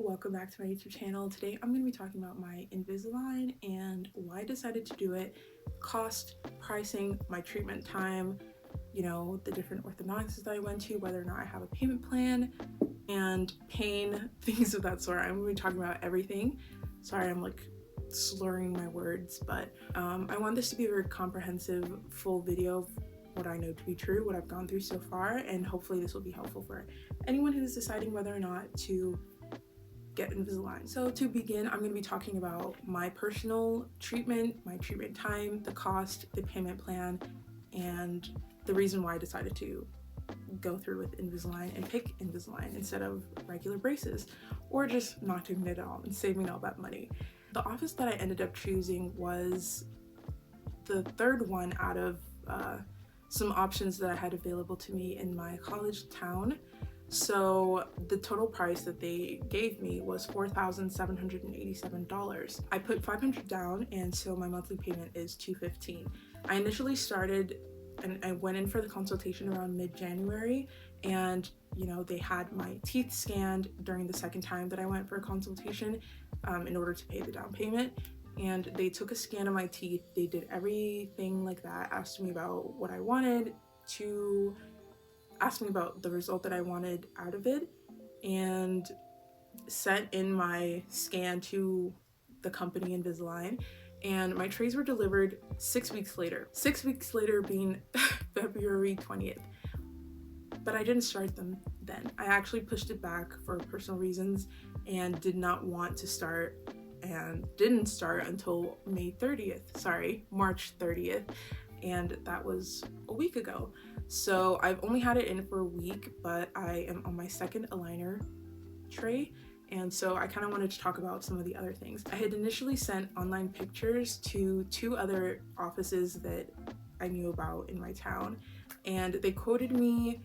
welcome back to my YouTube channel. Today I'm going to be talking about my Invisalign and why I decided to do it, cost, pricing, my treatment time, the different orthodontists that I went to, whether or not I have a payment plan, and pain, things of that sort. I'm going to be talking about everything. Sorry, I'm like slurring my words, but I want this to be a very comprehensive, full video of what I know to be true, what I've gone through so far, and hopefully this will be helpful for anyone who's deciding whether or not to get Invisalign. So to begin, I'm going to be talking about my personal treatment, my treatment time, the cost, the payment plan, and the reason why I decided to go through with Invisalign and pick Invisalign instead of regular braces, or just not doing it at all and saving all that money. The office that I ended up choosing was the third one out of some options that I had available to me in my college town. So the total price that they gave me was $4,787. I put $500 down, and so my monthly payment is $215. I initially started and I went in for the consultation around mid-January, and they had my teeth scanned during the second time that I went for a consultation in order to pay the down payment. And they took a scan of my teeth, they did everything like that, asked me about what I wanted, to ask me about the result that I wanted out of it, and sent in my scan to the company Invisalign, and my trays were delivered 6 weeks later. 6 weeks later being February 20th. But I didn't start them then. I actually pushed it back for personal reasons and did not want to start, and didn't start until March 30th, and that was a week ago. So I've only had it in for a week, but I am on my second aligner tray, and so I kind of wanted to talk about some of the other things. I had initially sent online pictures to 2 other offices that I knew about in my town, and they quoted me,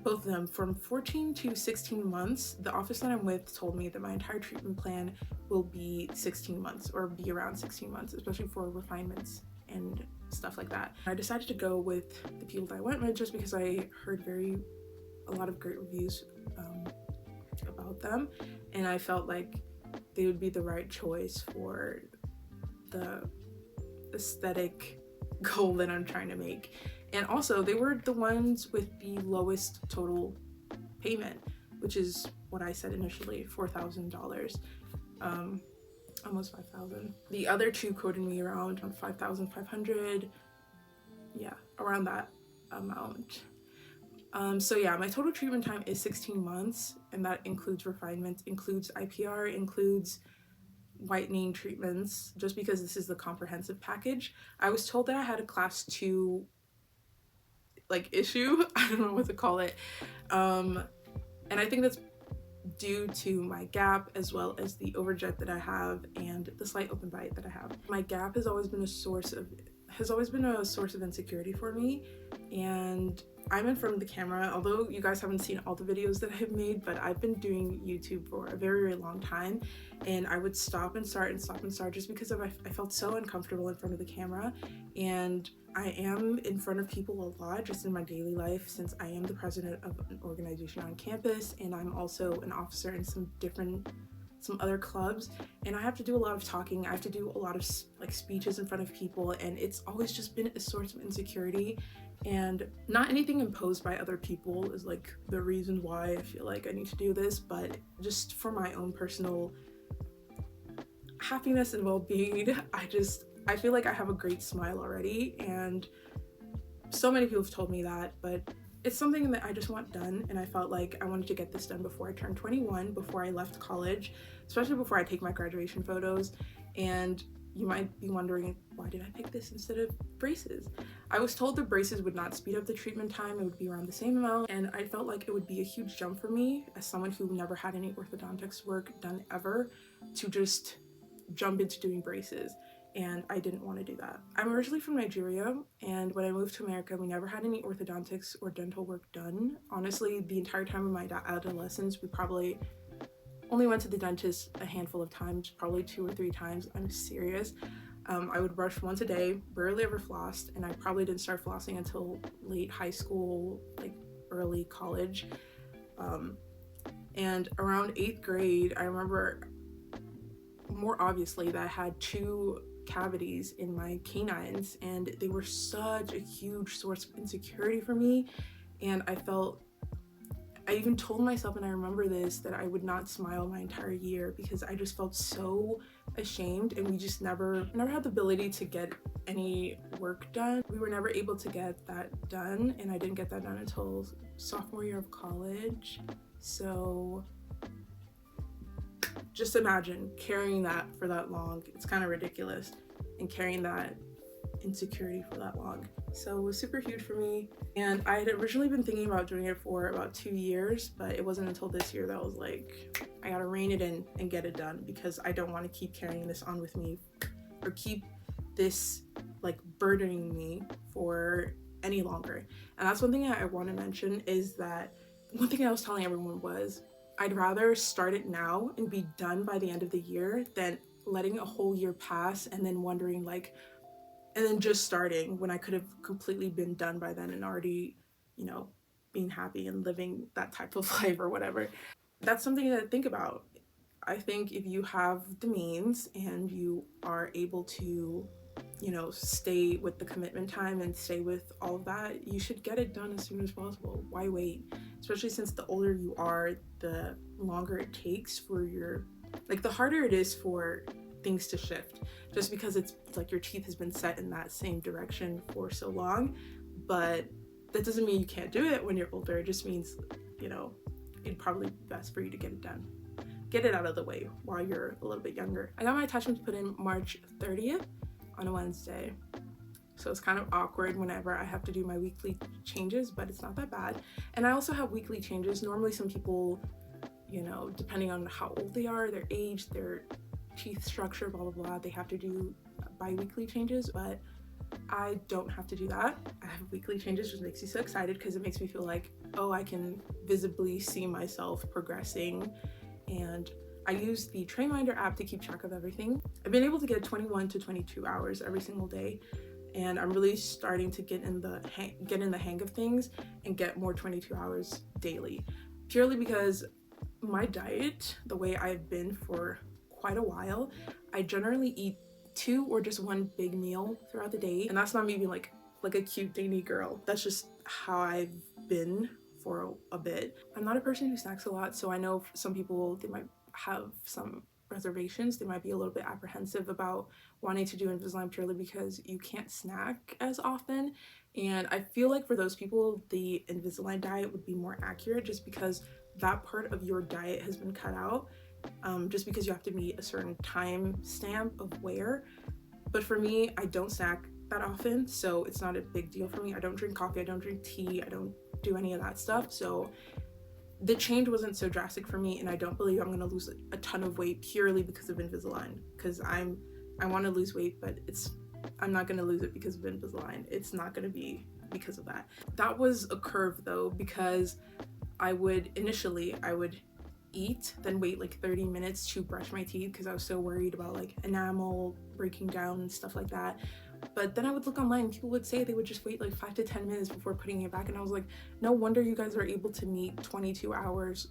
both of them, from 14 to 16 months. The office that I'm with told me that my entire treatment plan will be 16 months, or be around 16 months, especially for refinements and stuff like that. I decided to go with the people that I went with just because I heard a lot of great reviews about them, and I felt like they would be the right choice for the aesthetic goal that I'm trying to make. And also, they were the ones with the lowest total payment, which is what I said initially, $4,000, almost $5,000. The other 2 quoted me around $5,500, yeah, around that amount. So yeah, my total treatment time is 16 months, and that includes refinements, includes IPR, includes whitening treatments, just because this is the comprehensive package. I was told that I had a class 2 issue, I don't know what to call it, and I think that's due to my gap, as well as the overjet that I have and the slight open bite that I have. My gap has always been a source of insecurity for me, and I'm in front of the camera, although you guys haven't seen all the videos that I've made, but I've been doing YouTube for a very, very long time, and I would stop and start just because I felt so uncomfortable in front of the camera. And I am in front of people a lot just in my daily life, since I am the president of an organization on campus, and I'm also an officer in some other clubs, and I have to do a lot of talking. I have to do a lot of speeches in front of people, and it's always just been a source of insecurity. And not anything imposed by other people is the reason why I feel like I need to do this, but just for my own personal happiness and well-being. I feel like I have a great smile already, and so many people have told me that, but it's something that I just want done, and I felt like I wanted to get this done before I turned 21, before I left college, especially before I take my graduation photos. And you might be wondering, why did I pick this instead of braces? I was told the braces would not speed up the treatment time, it would be around the same amount, and I felt like it would be a huge jump for me, as someone who never had any orthodontics work done ever, to just jump into doing braces. And I didn't want to do that. I'm originally from Nigeria, and when I moved to America, we never had any orthodontics or dental work done. Honestly, the entire time of my adolescence, we probably only went to the dentist a handful of times, probably 2 or 3 times. I'm serious. I would brush once a day, rarely ever flossed, and I probably didn't start flossing until late high school, early college. And around 8th grade, I remember more obviously that I had 2 cavities in my canines, and they were such a huge source of insecurity for me. And I even told myself, and I remember this, that I would not smile my entire year because I just felt so ashamed, and we just never had the ability to get any work done. We were never able to get that done, and I didn't get that done until sophomore year of college. So just imagine carrying that for that long. It's kind of ridiculous, and carrying that insecurity for that long. So it was super huge for me, and I had originally been thinking about doing it for about 2 years, but it wasn't until this year that I was like, I gotta rein it in and get it done, because I don't want to keep carrying this on with me, or keep this like burdening me for any longer. And that's one thing I want to mention, is that one thing I was telling everyone was, I'd rather start it now and be done by the end of the year than letting a whole year pass and then wondering like, and then just starting when I could have completely been done by then and already, being happy and living that type of life or whatever. That's something to think about. I think if you have the means and you are able to, stay with the commitment time and stay with all of that, you should get it done as soon as possible. Why wait? Especially since the older you are, the longer it takes for the harder it is for things to shift, just because it's like your teeth has been set in that same direction for so long. But that doesn't mean you can't do it when you're older. It just means, it'd probably be best for you to get it done. Get it out of the way while you're a little bit younger. I got my attachments put in March 30th on a Wednesday. So it's kind of awkward whenever I have to do my weekly changes, but it's not that bad. And I also have weekly changes. Normally some people, depending on how old they are, their age, their teeth structure, blah, blah, blah, they have to do bi-weekly changes, but I don't have to do that. I have weekly changes, which makes me so excited because it makes me feel like, oh, I can visibly see myself progressing. And I use the Trayminder app to keep track of everything. I've been able to get 21 to 22 hours every single day, and I'm really starting to get in the hang of things and get more 22 hours daily, purely because my diet, the way I've been for quite a while, I generally eat 2 or just 1 big meal throughout the day, and that's not me being like a cute dainty girl. That's just how I've been for a bit. I'm not a person who snacks a lot, so I know some people, they might have some reservations. They might be a little bit apprehensive about wanting to do Invisalign purely because you can't snack as often. And I feel like for those people, the Invisalign diet would be more accurate, just because that part of your diet has been cut out, just because you have to meet a certain time stamp of wear. But for me, I don't snack that often, so it's not a big deal for me. I don't drink coffee, I don't drink tea, I don't do any of that stuff. So the change wasn't so drastic for me, and I don't believe I'm gonna lose a ton of weight purely because of Invisalign, because I want to lose weight, but I'm not gonna lose it because of Invisalign. It's not gonna be because of that. That was a curve though, because I would eat, then wait like 30 minutes to brush my teeth because I was so worried about like enamel breaking down and stuff like that. But then I would look online, people would say they would just wait like 5 to 10 minutes before putting it back, and I was like, no wonder you guys are able to meet 22 hours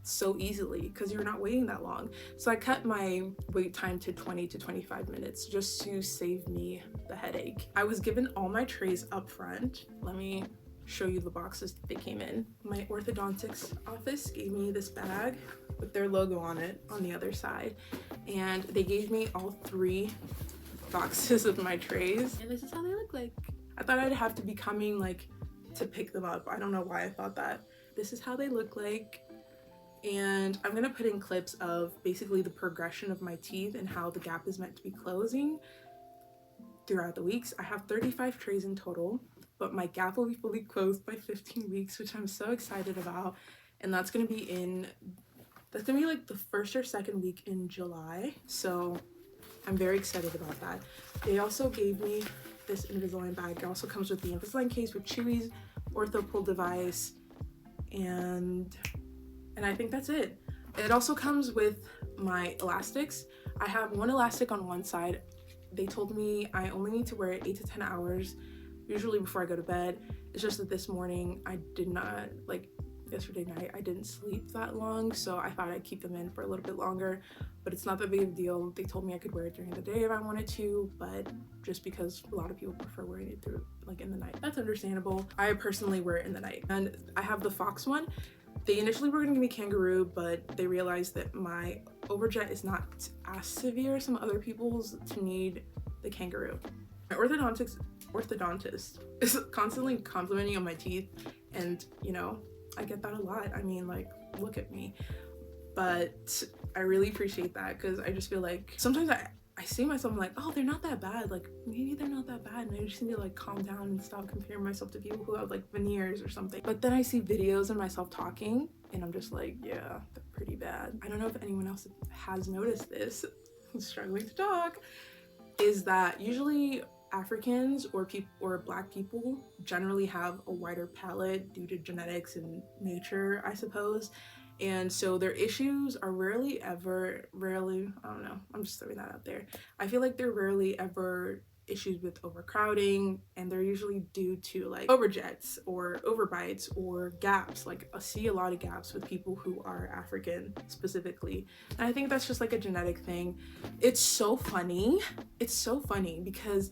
so easily, because you're not waiting that long. So I cut my wait time to 20 to 25 minutes just to save me the headache. I was given all my trays up front. Let me show you the boxes that they came in. My orthodontics office gave me this bag with their logo on it on the other side, and they gave me all 3 boxes of my trays, and this is how they look like. I thought I'd have to be coming like to pick them up. I don't know why I thought that. This is how they look like, and I'm gonna put in clips of basically the progression of my teeth and how the gap is meant to be closing throughout the weeks. I have 35 trays in total, but my gap will be fully closed by 15 weeks, which I'm so excited about. And that's gonna be like the 1st or 2nd week in July. So I'm very excited about that. They also gave me this Invisalign bag. It also comes with the Invisalign case with Chewy's ortho pull device, and I think that's it. It also comes with my elastics. I have 1 elastic on one side. They told me I only need to wear it 8 to 10 hours, usually before I go to bed. It's just that this morning I did not, yesterday night. I didn't sleep that long, so I thought I'd keep them in for a little bit longer, but it's not that big of a deal. They told me I could wear it during the day if I wanted to, but just because a lot of people prefer wearing it through like in the night, that's understandable. I personally wear it in the night. And I have the Fox one. They initially were gonna give me kangaroo, but they realized that my overjet is not as severe as some other people's to need the kangaroo. My orthodontist is constantly complimenting on my teeth, and you know, I get that a lot. I mean, like, look at me. But I really appreciate that, because I just feel like sometimes I see myself, I'm like, oh, they're not that bad. Like, maybe they're not that bad, and I just need to like calm down and stop comparing myself to people who have like veneers or something. But then I see videos of myself talking, and I'm just like, yeah, they're pretty bad. I don't know if anyone else has noticed this. I'm struggling to talk. Is that usually Africans or Black people generally have a wider palate due to genetics and nature, I suppose. And so their issues are rarely, I don't know, I'm just throwing that out there. I feel like they're rarely ever issues with overcrowding, and they're usually due to like overjets or overbites or gaps. Like I see a lot of gaps with people who are African specifically, and I think that's just like a genetic thing. It's so funny because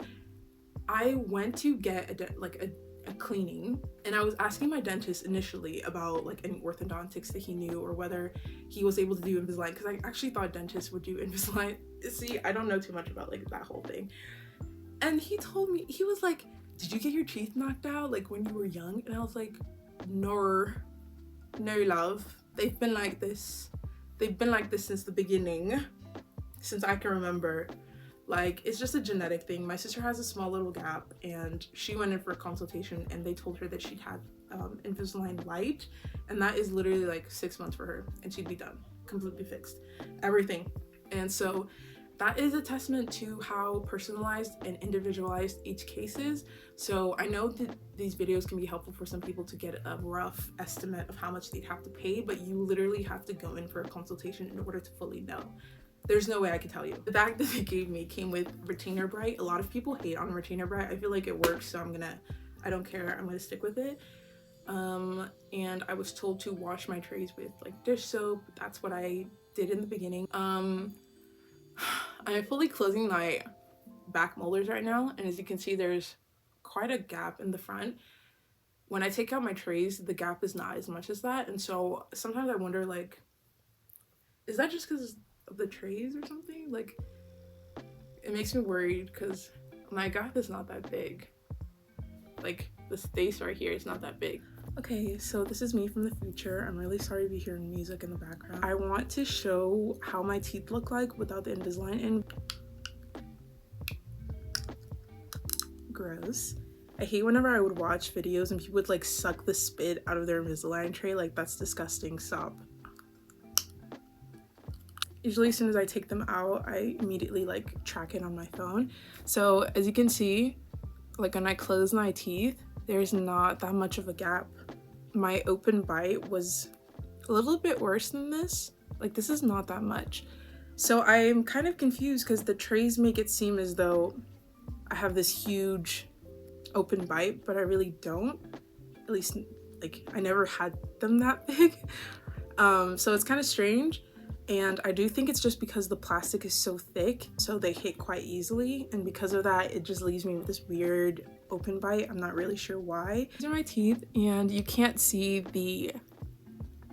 I went to get a cleaning, and I was asking my dentist initially about like any orthodontics that he knew, or whether he was able to do Invisalign, because I actually thought dentists would do Invisalign. See, I don't know too much about like that whole thing. And he told me, he was like, did you get your teeth knocked out like when you were young? And I was like, no love, they've been like this since the beginning, since I can remember. Like, it's just a genetic thing. My sister has a small little gap, and she went in for a consultation, and they told her that she'd had Invisalign light, and that is literally like 6 months for her, and she'd be done, completely fixed, everything. And so that is a testament to how personalized and individualized each case is. So I know that these videos can be helpful for some people to get a rough estimate of how much they'd have to pay, but you literally have to go in for a consultation in order to fully know. There's no way I could tell you. The bag that they gave me came with retainer bright. A lot of people hate on retainer bright. I feel like it works, so I don't care, I'm gonna stick with it. And I was told to wash my trays with like dish soap. That's what I did in the beginning. I'm fully closing my back molars right now, and as you can see, there's quite a gap in the front. When I take out my trays, the gap is not as much as that, and so sometimes I wonder, like, is that just because of the trays or something? Like, it makes me worried because my gap is not that big. Like, the space right here is not that big. Okay, so this is me from the future. I'm really sorry to be hearing music in the background. I want to show how my teeth look like without the Invisalign in. Gross. I hate whenever I would watch videos and people would like suck the spit out of their Invisalign tray. Like, that's disgusting. Stop. Usually as soon as I take them out, I immediately like track it on my phone. So as you can see, like when I close my teeth, there's not that much of a gap. My open bite was a little bit worse than this. Like, this is not that much. So I'm kind of confused because the trays make it seem as though I have this huge open bite, but I really don't. At least, like, I never had them that big. So it's kind of strange. And I do think it's just because the plastic is so thick, so they hit quite easily, and because of that, it just leaves me with this weird open bite. I'm not really sure why. These are my teeth, and you can't see the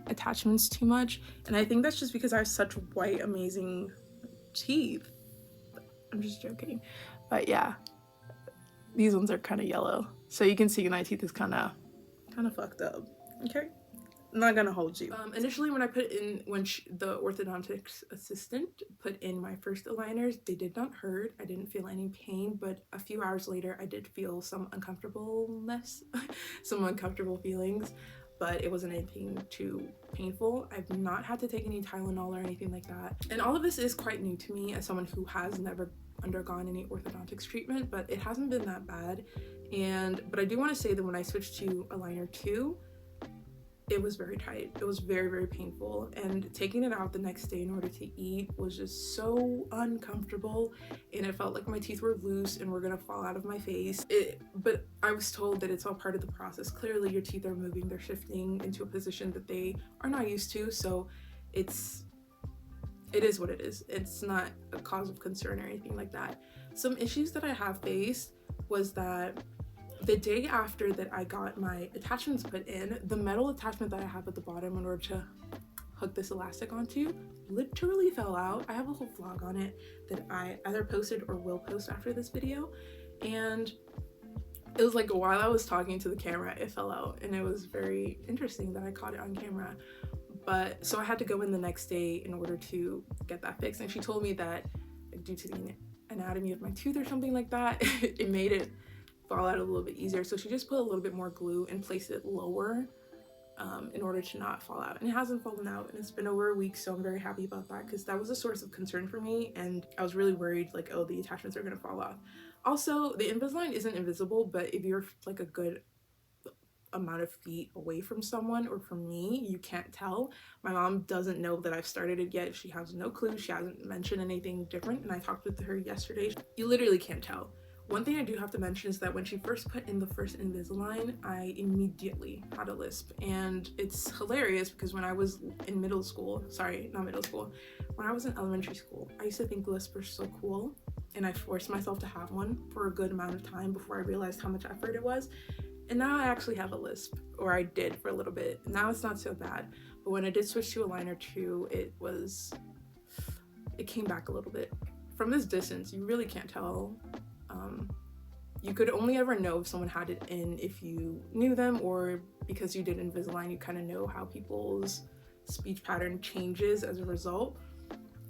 attachments too much, and I think that's just because I have such white, amazing teeth. I'm just joking, but yeah, these ones are kind of yellow, so you can see my teeth is kind of fucked up. Okay. I'm not gonna hold you. Initially when I put in, the orthodontics assistant put in my first aligners, they did not hurt. I didn't feel any pain, but a few hours later I did feel some uncomfortableness, some uncomfortable feelings, but it wasn't anything too painful. I've not had to take any Tylenol or anything like that. And all of this is quite new to me as someone who has never undergone any orthodontics treatment, but it hasn't been that bad. But I do want to say that when I switched to aligner 2, it was very tight. It was very, very painful, and taking it out the next day in order to eat was just so uncomfortable, and it felt like my teeth were loose and were gonna fall out of my face. But I was told that it's all part of the process. Clearly your teeth are moving, they're shifting into a position that they are not used to, so it is what it is. It's not a cause of concern or anything like that. Some issues that I have faced was that the day after that I got my attachments put in, the metal attachment that I have at the bottom in order to hook this elastic onto literally fell out. I have a whole vlog on it that I either posted or will post after this video, and it was like while I was talking to the camera it fell out, and it was very interesting that I caught it on camera. But so I had to go in the next day in order to get that fixed, and she told me that due to the anatomy of my tooth or something like that, it made it fall out a little bit easier, so she just put a little bit more glue and placed it lower in order to not fall out, and it hasn't fallen out, and it's been over a week, so I'm very happy about that, because that was a source of concern for me, and I was really worried like, oh, the attachments are gonna fall off. Also, the Invisalign isn't invisible, but if you're like a good amount of feet away from someone or from me, you can't tell. My mom doesn't know that I've started it yet. She has no clue. She hasn't mentioned anything different, and I talked with her yesterday. You literally can't tell. One thing I do have to mention is that when she first put in the first Invisalign, I immediately had a lisp, and it's hilarious because when I was in when I was in elementary school, I used to think lisps were so cool, and I forced myself to have one for a good amount of time before I realized how much effort it was. And now I actually have a lisp, or I did for a little bit. Now it's not so bad, but when I did switch to aligner 2, it came back a little bit. From this distance, you really can't tell. You could only ever know if someone had it in if you knew them, or because you did Invisalign, you kind of know how people's speech pattern changes as a result.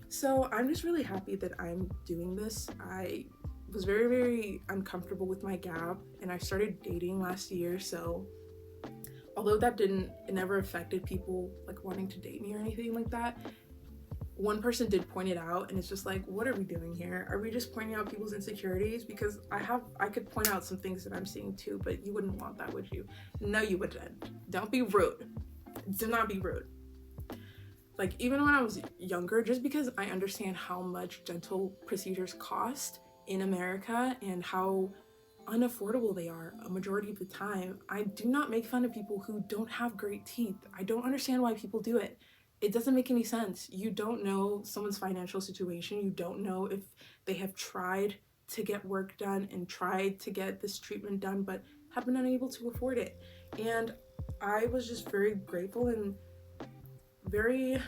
So I'm just really happy that I'm doing this. I was very, very uncomfortable with my gap, and I started dating last year, so although it never affected people like wanting to date me or anything like that, one person did point it out, and it's just like, what are we doing here? Are we just pointing out people's insecurities? Because I could point out some things that I'm seeing too, but you wouldn't want that, would you? No, you wouldn't. Don't be rude. Do not be rude. Like, even when I was younger, just because I understand how much dental procedures cost in America and how unaffordable they are a majority of the time, I do not make fun of people who don't have great teeth. I don't understand why people do it. It doesn't make any sense. You don't know someone's financial situation. You don't know if they have tried to get work done and tried to get this treatment done but have been unable to afford it. And I was just very grateful and very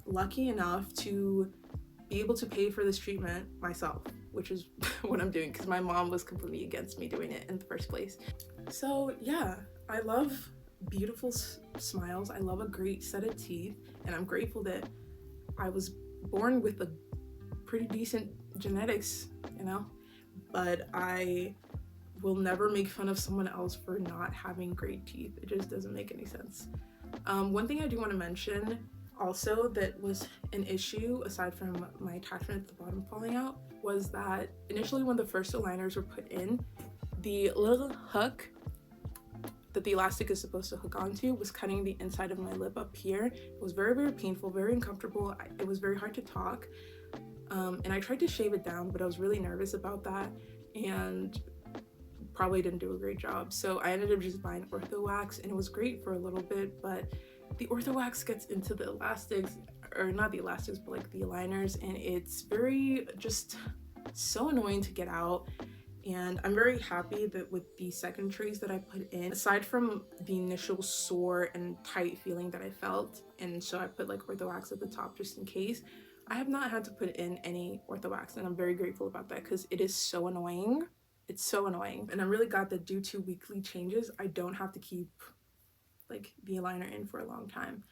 lucky enough to be able to pay for this treatment myself, which is what I'm doing, because my mom was completely against me doing it in the first place. So yeah, I love beautiful smiles. I love a great set of teeth, and I'm grateful that I was born with a pretty decent genetics, you know, but I will never make fun of someone else for not having great teeth. It just doesn't make any sense. One thing I do want to mention also that was an issue, aside from my attachment at the bottom falling out, was that initially when the first aligners were put in, the little hook that the elastic is supposed to hook onto was cutting the inside of my lip up here. It was very, very painful, very uncomfortable. It was very hard to talk, and I tried to shave it down, but I was really nervous about that and probably didn't do a great job. So I ended up just buying ortho wax, and it was great for a little bit, but the ortho wax gets into the elastics, or not the elastics, but like the aligners, and it's very just so annoying to get out. And I'm very happy that with the second trays that I put in, aside from the initial sore and tight feeling that I felt, and so I put like ortho wax at the top just in case, I have not had to put in any ortho wax, and I'm very grateful about that because it is so annoying. It's so annoying. And I'm really glad that due to weekly changes, I don't have to keep like the aligner in for a long time.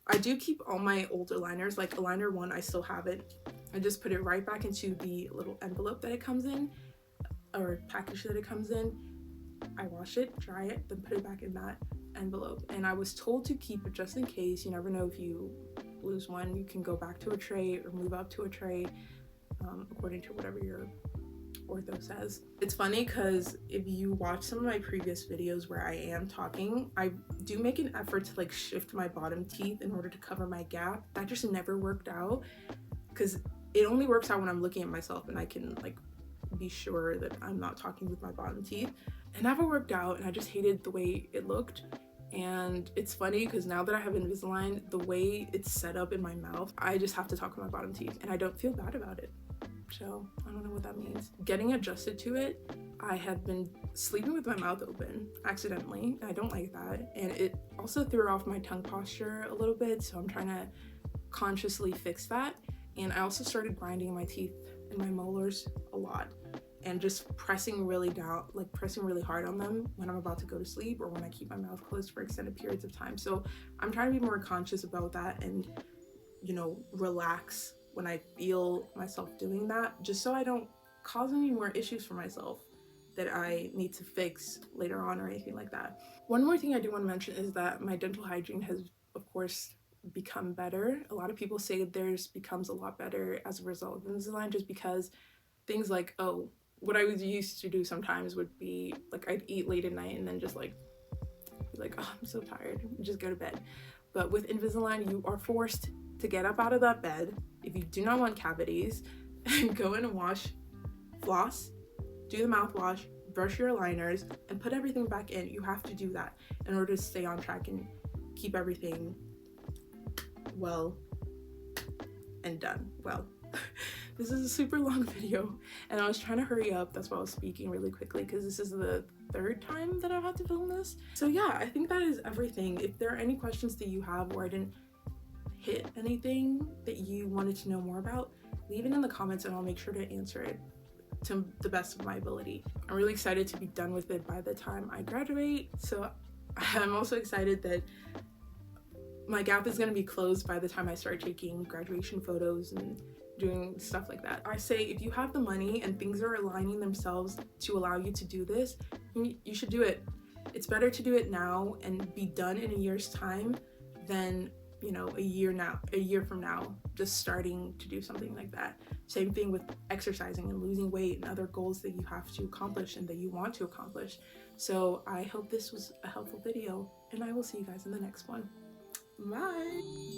I do keep all my old aligners, like aligner 1, I still have it. I just put it right back into the little envelope that it comes in, or package that it comes in. I wash it, dry it, then put it back in that envelope. And I was told to keep it just in case. You never know, if you lose one, you can go back to a tray or move up to a tray, according to whatever your ortho says. It's funny because if you watch some of my previous videos where I am talking, I do make an effort to like shift my bottom teeth in order to cover my gap. That just never worked out because it only works out when I'm looking at myself and I can like be sure that I'm not talking with my bottom teeth. It never worked out and I just hated the way it looked. And it's funny because now that I have Invisalign, the way it's set up in my mouth, I just have to talk with my bottom teeth and I don't feel bad about it. So I don't know what that means. Getting adjusted to it, I had been sleeping with my mouth open accidentally. I don't like that. And it also threw off my tongue posture a little bit. So I'm trying to consciously fix that. And I also started grinding my teeth and my molars a lot and just pressing really down, like pressing really hard on them when I'm about to go to sleep or when I keep my mouth closed for extended periods of time. So I'm trying to be more conscious about that and, you know, relax when I feel myself doing that, just so I don't cause any more issues for myself that I need to fix later on or anything like that. One more thing I do want to mention is that my dental hygiene has, of course, become better. A lot of people say theirs becomes a lot better as a result of Invisalign, just because things like, oh, what I was used to do sometimes would be like I'd eat late at night and then just like be like, oh, I'm so tired, and just go to bed. But with Invisalign, you are forced to get up out of that bed if you do not want cavities and go in and wash, floss, do the mouthwash, brush your aligners, and put everything back in. You have to do that in order to stay on track and keep everything well and done well. This is a super long video and I was trying to hurry up. That's why I was speaking really quickly, because this is the third time that I've had to film this. So yeah, I think that is everything. If there are any questions that you have or I didn't hit anything that you wanted to know more about, leave it in the comments and I'll make sure to answer it to the best of my ability. I'm really excited to be done with it by the time I graduate. So I'm also excited that my gap is going to be closed by the time I start taking graduation photos and doing stuff like that. I say if you have the money and things are aligning themselves to allow you to do this, you should do it. It's better to do it now and be done in a year's time than, you know, a year from now, just starting to do something like that. Same thing with exercising and losing weight and other goals that you have to accomplish and that you want to accomplish. So I hope this was a helpful video and I will see you guys in the next one. Bye.